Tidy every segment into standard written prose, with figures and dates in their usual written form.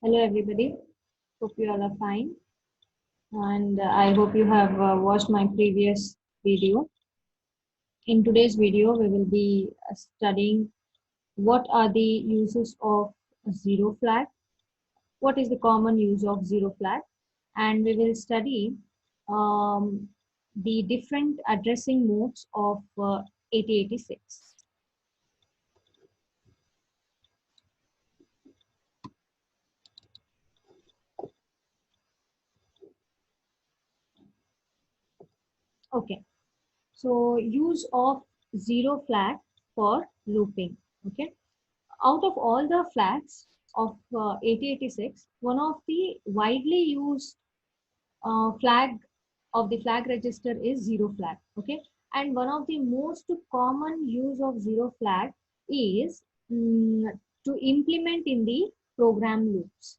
Hello everybody, hope you all are fine and I hope you have watched my previous video. In today's video we will be studying what are the uses of zero flag, what is the common use of zero flag, and we will study um, the different addressing modes of 8086. Okay, so use of zero flag for looping. Okay, out of all the flags of 8086, one of the widely used flag of the flag register is zero flag. Okay, and one of the most common use of zero flag is to implement in the program loops.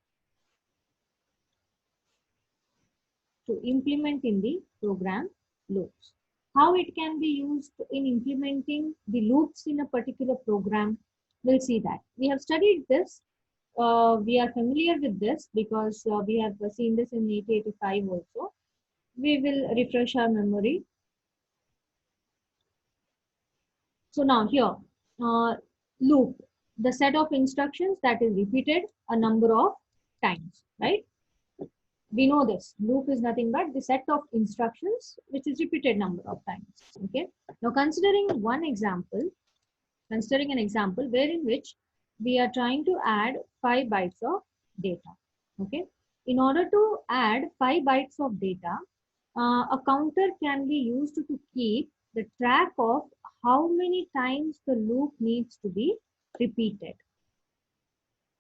To implement in the program loops. How it can be used in implementing the loops in a particular program, we'll see that. We have studied this. We are familiar with this because we have seen this in 8085 also. We will refresh our memory. So now here, loop, the set of instructions that is repeated a number of times, right? We know this loop is nothing but the set of instructions which is repeated number of times. Okay, now considering an example wherein which we are trying to add 5 bytes of data. Okay, in order to add 5 bytes of data, a counter can be used to keep the track of how many times the loop needs to be repeated,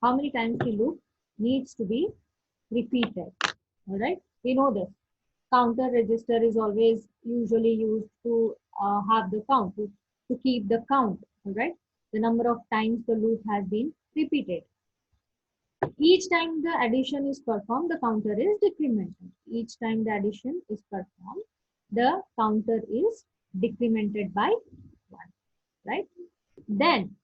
how many times the loop needs to be repeated. All right, we know this. Counter register is always usually used to have the count, to keep the count. All right, the number of times the loop has been repeated. Each time the addition is performed, the counter is decremented. Each time the addition is performed, the counter is decremented by 1. Right? Then,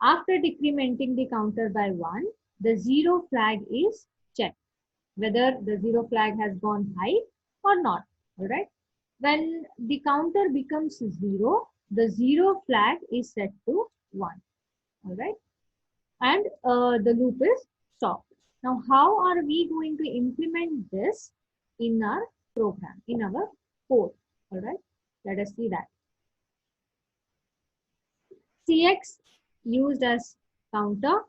after decrementing the counter by 1, the zero flag is checked, whether the zero flag has gone high or not. All right. When the counter becomes 0, the zero flag is set to 1. All right. And the loop is stopped. Now, how are we going to implement this in our program, in our code? All right. Let us see that. CX used as counter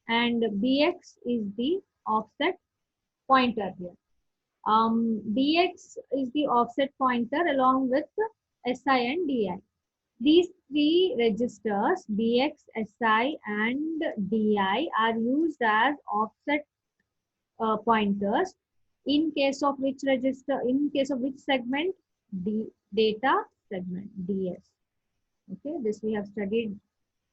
and BX is the offset pointer here. DX is the offset pointer along with SI and DI. These three registers, DX, SI and DI, are used as offset pointers in case of which register, in case of which segment, the data segment, DS. Okay, this we have studied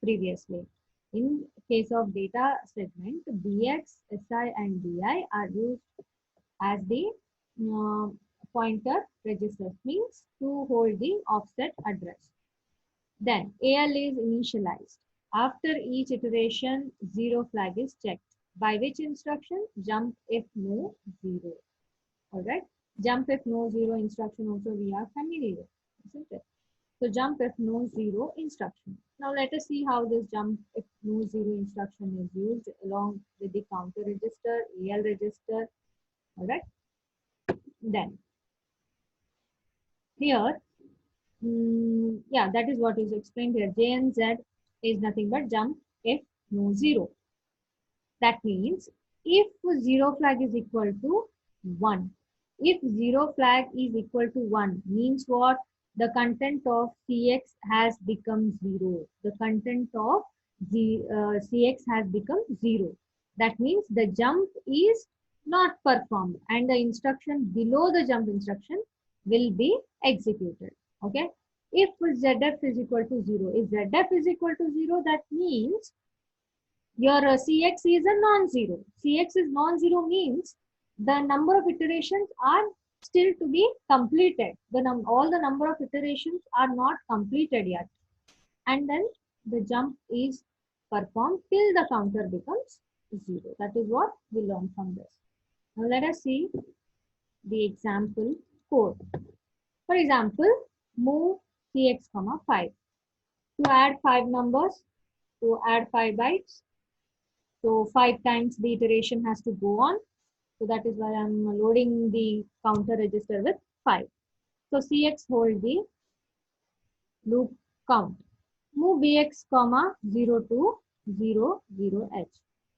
previously. In case of data segment, DX, SI and DI are used as the pointer registers, means to hold the offset address. Then AL is initialized. After each iteration, zero flag is checked. By which instruction? Jump if no zero. Alright. Jump if no zero instruction also we are familiar with, isn't it? So jump if no zero instruction. Now let us see how this jump if no zero instruction is used along with the counter register, AL register. Alright. Then here, yeah, that is what is explained here. J and Z is nothing but jump if no zero. That means if zero flag is equal to 1, if zero flag is equal to 1 means what? The content of CX has become 0. The content of CX has become 0. That means the jump is not performed and the instruction below the jump instruction will be executed. Okay. If ZF is equal to 0, if ZF is equal to 0, that means your CX is a non-zero. CX is non-zero means the number of iterations are still to be completed. All the number of iterations are not completed yet. And then the jump is performed till the counter becomes 0. That is what we learned from this. Now let us see the example code. For example, move cx comma 5. To add 5 numbers, to add 5 bytes, so 5 times the iteration has to go on. So that is why I'm loading the counter register with 5. So cx hold the loop count. Move bx comma 0 to 0 0 h.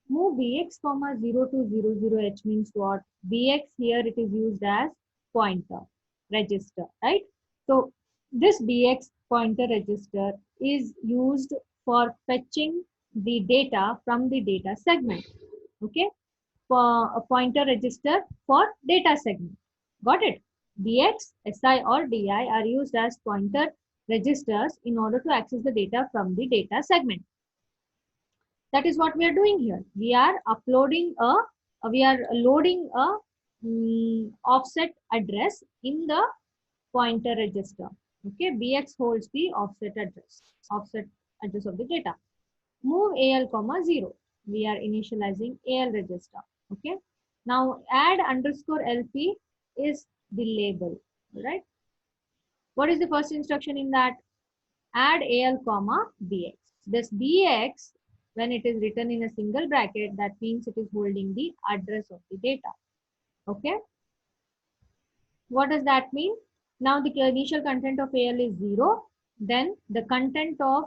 Move bx comma 0 to 0 0 h means what? Bx here it is used as pointer register, right? So this bx pointer register is used for fetching the data from the data segment. Okay, for a pointer register for data segment. Got it? Bx, Si or Di are used as pointer registers in order to access the data from the data segment. That is what we are doing here. We are loading a offset address in the pointer register. Okay, Bx holds the offset address of the data. Move al comma 0. We are initializing al register. Okay. Now add underscore lp is the label, right? What is the first instruction in that? Add al comma bx. This bx, when it is written in a single bracket, that means it is holding the address of the data. Okay. What does that mean? Now the initial content of al is 0. Then the content of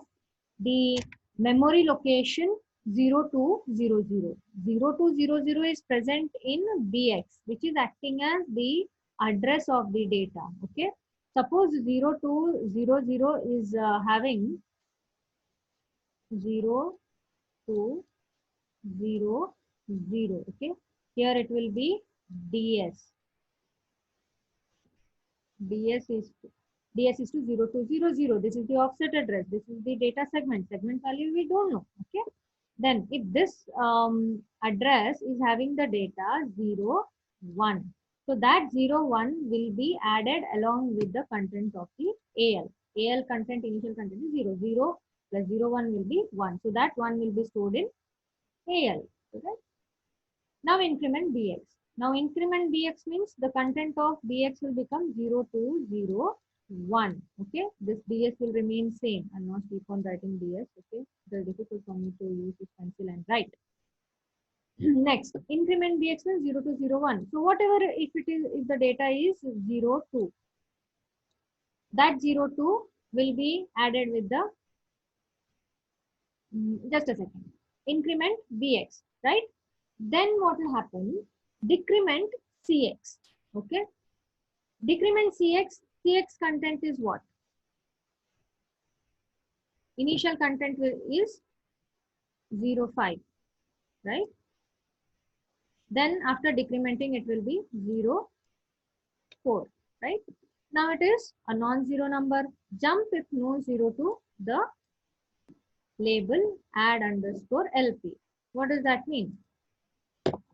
the memory location 0 to 0 0. 0 to 0 0 is present in bx, which is acting as the address of the data. Okay. Suppose 0 to 0 0 is having 0 to 0 0. Okay. Here it will be ds. ds is to 0 to 0 0. This is the offset address. This is the data segment. Segment value we don't know. Okay. Then if this address is having the data 0 1, so that 0 1 will be added along with the content of the al content, initial content is 0 0 plus 0 1 will be 1, so that 1 will be stored in al. Okay. Now increment bx. Now increment bx means the content of bx will become 0 to 0 1. Okay, this ds will remain same. I'll not keep on writing ds. Okay, it is difficult for me to use this pencil and write. Next, increment bx means 0 to 0 1. So whatever, if the data is 0 2, that 0 2 will be added with the just a second, increment bx, right? Then what will happen? Decrement cx. Okay, decrement cx. Cx content is what? Initial content is 0 5, right? Then after decrementing it will be 0 4, right? Now it is a non-zero number. Jump if no 0 to the label add underscore lp. What does that mean?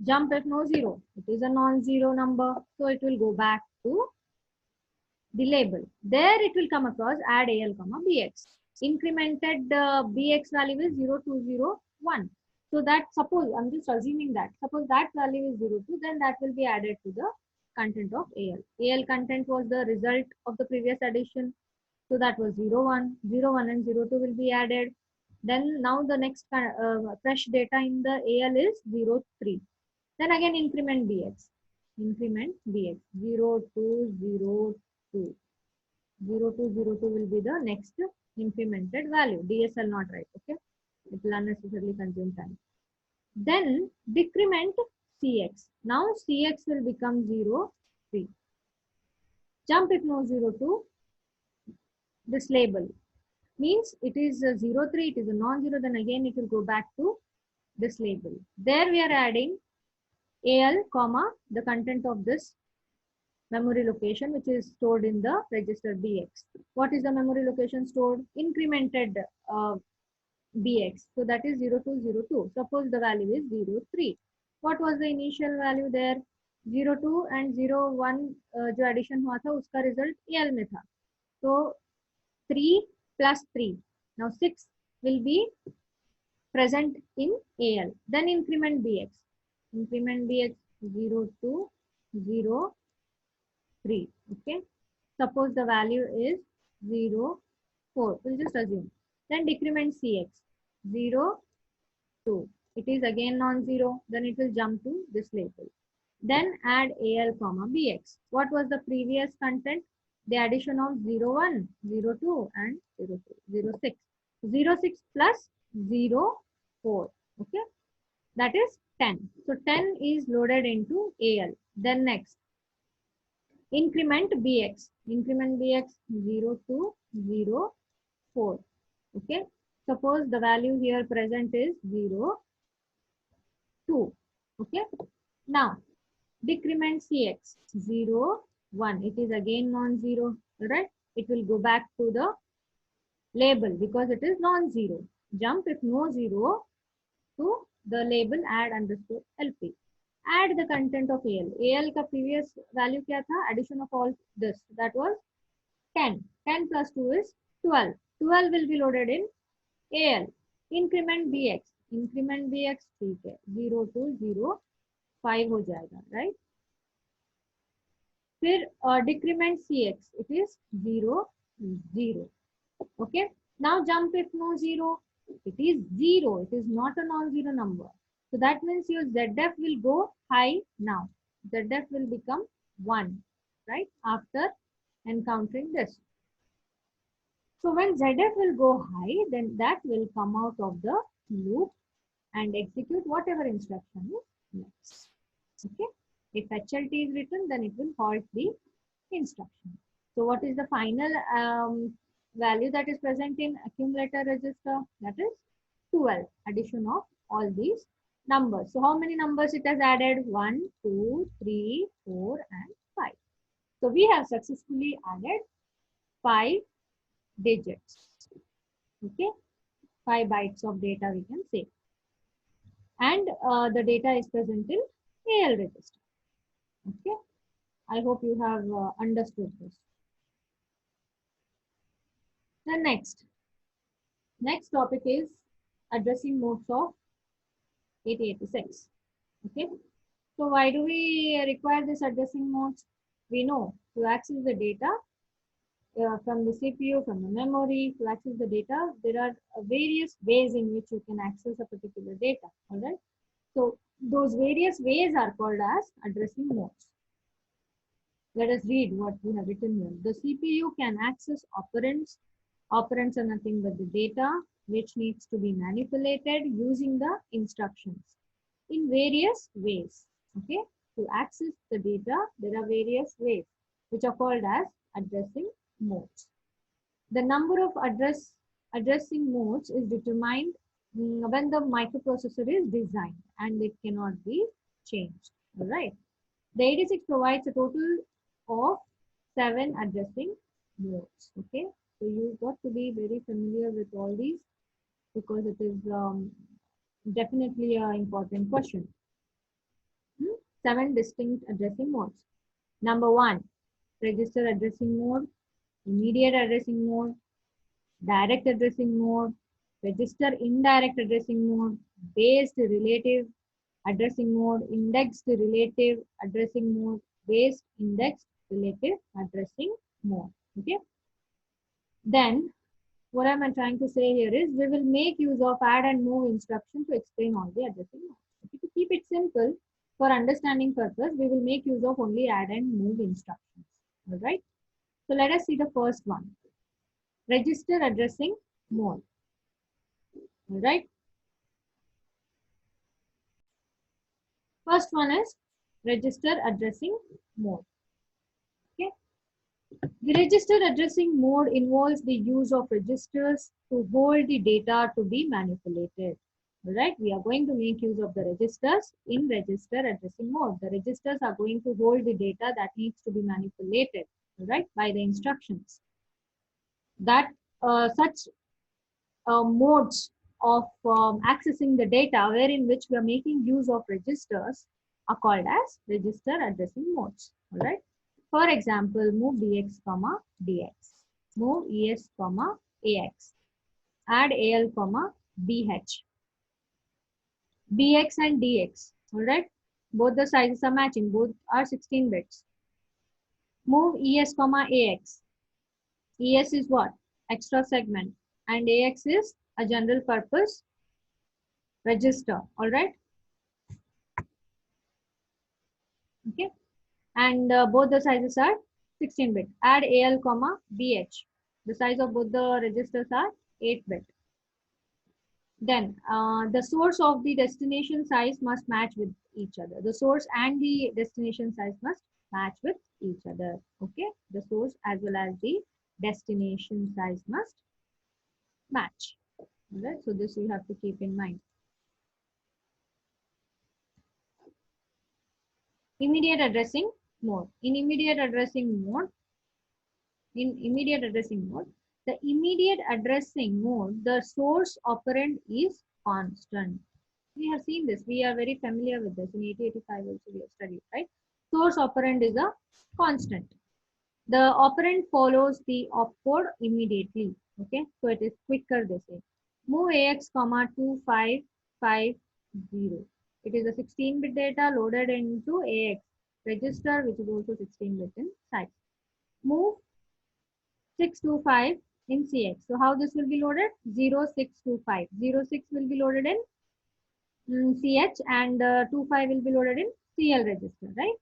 Jump if no 0. It is a non-zero number, so it will go back to the label. There it will come across add al comma bx. Incremented bx value is 0 2 0 1. So that, suppose I'm just assuming that, suppose that value is 0 2, then that will be added to the content of al. Al content was the result of the previous addition. So that was 0 1, 0 1 and 0 2 will be added. Then now the next fresh data in the al is 0 3. Then again increment bx. Increment bx 0 2 0 2. 0 2 0 2 will be the next incremented value. ds I'll not write. Okay, it will unnecessarily consume time. Then decrement cx. Now cx will become 0 3. Jump if no 0 2. This label means it is a 0 3. It is a non-zero. Then again it will go back to this label. There we are adding al comma the content of this memory location which is stored in the register bx. What is the memory location stored? Incremented bx. So that is 0 2 0 2. Suppose the value is 0 3. What was the initial value there? 0 2 and 0 1 जो addition हुआ था उसका result al में था. So 3 plus 3. Now 6 will be present in AL. Then increment BX. Increment BX 0 to 0, 3. Okay. Suppose the value is 0, 4. We'll just assume. Then decrement CX 0, 2. It is again non-zero. Then it will jump to this label. Then add AL comma BX. What was the previous content? The addition of 0, 1, 0, 2 and 0, 2, 0, 6. 0, 6 plus 0, 4. Okay. That is 10. So 10 is loaded into AL. Then next, increment BX. Increment BX 0 to 0, 4. Okay. Suppose the value here present is 0, 2. Okay. Now, decrement CX 0, 1. It is again non-zero, right? It will go back to the label because it is non-zero. Jump if no zero to the label add underscore LP. Add the content of AL. AL का previous value क्या था? Addition of all this. That was 10. 10 plus 2 is 12. 12 will be loaded in AL. Increment BX. Increment BX ठीक है. 0 to 0, 5 हो जाएगा, right? फिर decrement CX. It is 0, 0. Okay. Now jump if no 0. It is 0. It is not a non-zero number. So that means your ZF will go high now. ZF will become 1, right? After encountering this. So when ZF will go high, then that will come out of the loop and execute whatever instruction is next. Okay. If HLT is written, then it will halt the instruction. So what is the final value that is present in accumulator register? That is 12. Addition of all these numbers. So how many numbers it has added? 1, 2, 3, 4 and 5. So we have successfully added 5 digits. Okay. 5 bytes of data we can say. And the data is present in AL register. Okay. I hope you have understood this. The next topic is addressing modes of 8086. Okay. So why do we require this addressing modes? We know to access the data from the CPU, from the memory, to access the data, there are various ways in which you can access a particular data. All right. So those various ways are called as addressing modes. Let us read what we have written here. The CPU can access operands. Operands are nothing but the data which needs to be manipulated using the instructions in various ways. Okay. To access the data, there are various ways which are called as addressing modes. The number of addressing modes is determined when the microprocessor is designed and it cannot be changed. All right. The 86 provides a total of 7 addressing modes. Okay. So you got to be very familiar with all these because it is definitely an important question. 7 distinct addressing modes. Number 1, register addressing mode, immediate addressing mode, direct addressing mode, register indirect addressing mode, based relative addressing mode, indexed relative addressing mode, based indexed relative addressing mode. Okay. Then what am I trying to say here is we will make use of add and move instruction to explain all the addressing modes. Okay. To keep it simple, for understanding purpose, we will make use of only add and move instructions. All right. So let us see the first one. Register addressing mode. All right. First one is register addressing mode. Okay. The register addressing mode involves the use of registers to hold the data to be manipulated. All right. We are going to make use of the registers in register addressing mode. The registers are going to hold the data that needs to be manipulated, all right, by the instructions. That such modes of accessing the data wherein which we are making use of registers are called as register addressing modes. All right. For example, move dx comma dx, move es comma ax, add al comma bh, BX and DX. All right. Both the sizes are matching. Both are 16 bits. Move ES comma AX. ES is what? Extra segment. And AX is a general purpose register. All right. Okay. And both the sizes are 16 bit. Add AL comma BH. The size of both the registers are 8 bit. Then the source of the destination size must match with each other. The source and the destination size must match with each other. Okay. The source as well as the destination size must match. All right. So this you have to keep in mind. Immediate addressing mode. In immediate addressing mode, the immediate addressing mode, the source operand is constant. We have seen this. We are very familiar with this. In 8085 also we have studied, right? Source operand is a constant. The operand follows the opcode immediately. Okay, so it is quicker, they say. Move AX comma 2550. It is a 16-bit data loaded into AX register, which is also 16-bit in size. Move 625 in CX. So how this will be loaded? 0625. 06 will be loaded in CH and 25 will be loaded in CL register, right?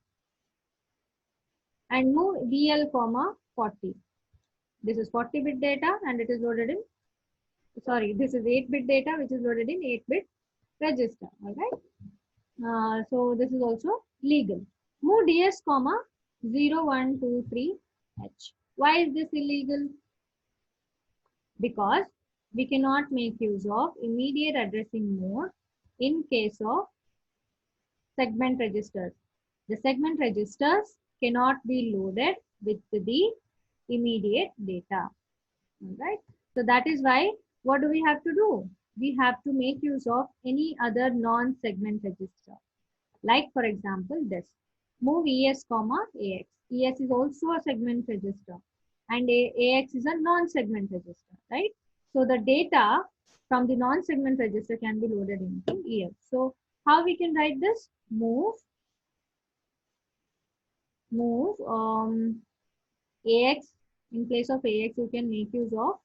And move DL comma 40. This is 40-bit data and it is loaded in, sorry, this is 8-bit data which is loaded in 8-bit register, all right? So this is also legal. Move DS comma 0123H. Why is this illegal? Because we cannot make use of immediate addressing mode in case of segment registers. The segment registers cannot be loaded with the immediate data. All right. So that is why what do we have to do? We have to make use of any other non-segment register. Like for example, this. Move ES comma AX. ES is also a segment register and AX is a non-segment register, right? So the data from the non-segment register can be loaded into EX. So how we can write this? Move AX. In place of AX, you can make use of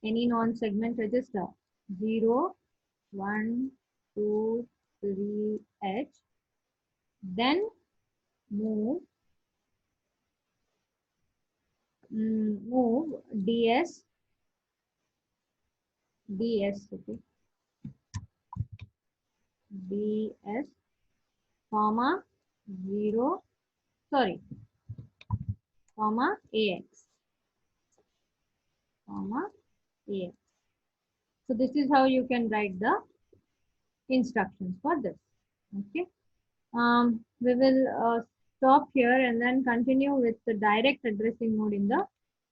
any non-segment register. 0, 1, 2, 3, H. Then move DS, okay, DS, comma 0, sorry, comma AX, comma AX. So this is how you can write the instructions for this. Okay. We will stop here and then continue with the direct addressing mode in the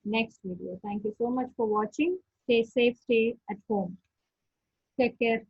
next video. Thank you so much for watching. Stay safe, stay at home. Take care.